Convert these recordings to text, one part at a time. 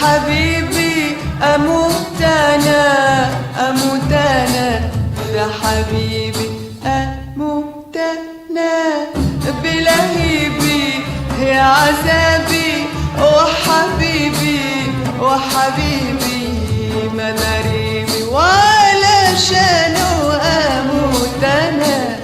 حبيبي أموت أنا أموت أنا يا حبيبي أموت أنا بلهيبي يا عذابي وحبيبي وحبيبي مناريبي ولا شانو أموت أنا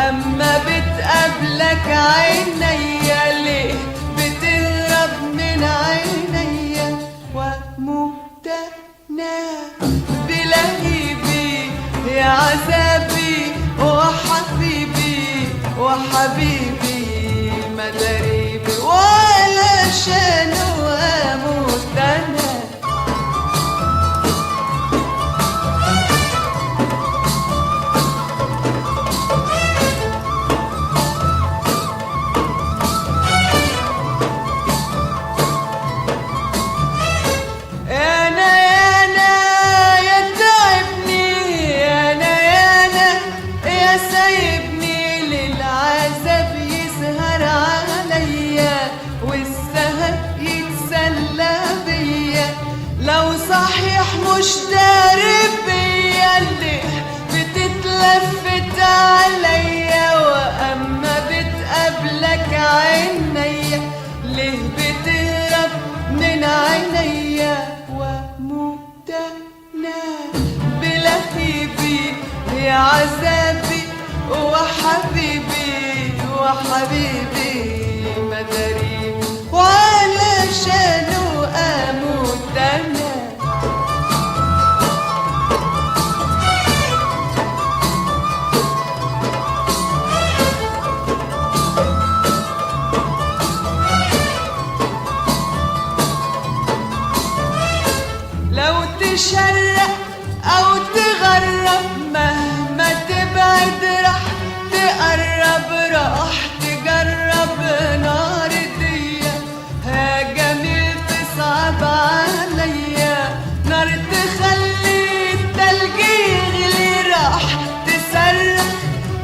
أما بتقابلك عينيا ليه بتهرب من عينيا وأموت أنا بلهيبي يا عذابي وحبيبي وحبيبي مداريبي ولا شانو أموت أنا مش دارب بيا اللي بتتلفت عليا وأما بتقابلك عينيا ليه بتهرب من عينيا وأموت أنا بلهيبي يا عذابي وحبيبي وحبيبي مداريبي ولا شانو أموت أنا تشرق أو تغرب مهما تبعد رح تقرب رح تجرب نار الدنيا ها جميل تصعب عليا نار تخلي التلج يغلي رح تصرخ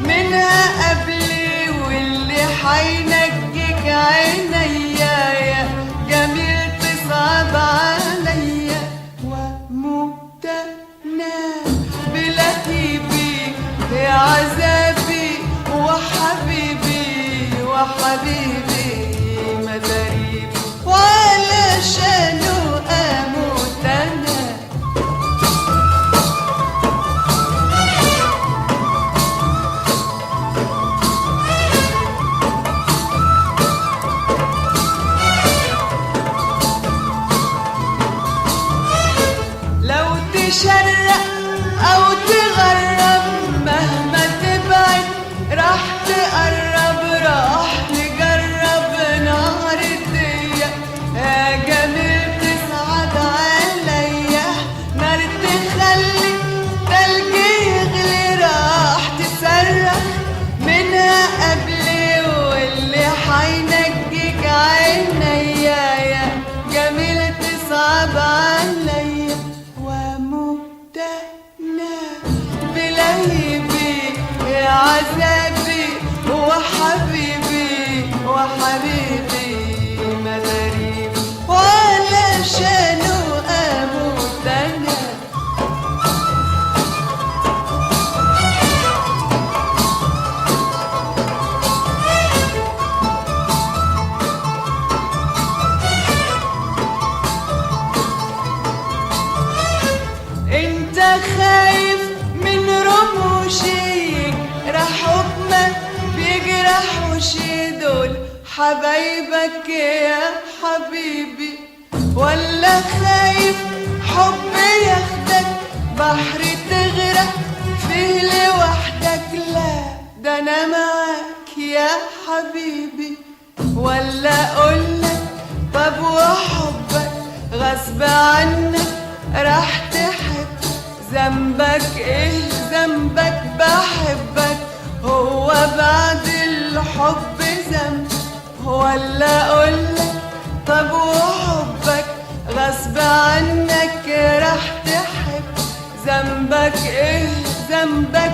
منها قبلي واللي حينجيك عينيا يا جميل تصعب عليا وأموت أنا بلهيبي يا عذابي وحبيبي وحبيبي مداريبي ولا شانو أموت أنا تشرق أو تغرب مهما تبعد رح تقرب رح تجرب نار الدنيا يا جميل تصعد عليا نار تخلي تلج يغلي رح تصرخ منها قبلي واللي حينجيك عينيا يا جميل تصعب عليا بلهيبي يا عذابي وحبيبي وحبيبي مداريبي ولا شانو أموت أنا انت خايف من رموشيك رح حكمك بيجرح وشي دول حبايبك يا حبيبي ولا خايف حب ياخدك بحر تغرق فيه لوحدك لا ده انا معاك يا حبيبي، ولا اقولك طب وحبك غصب عنك راح تحب، ذنبك ايه ذنبك بحبك، هو بعد الحب ذنب، ولا اقولك طب وحبك غصب عنك راح تحب، ذنبك ايه ذنبك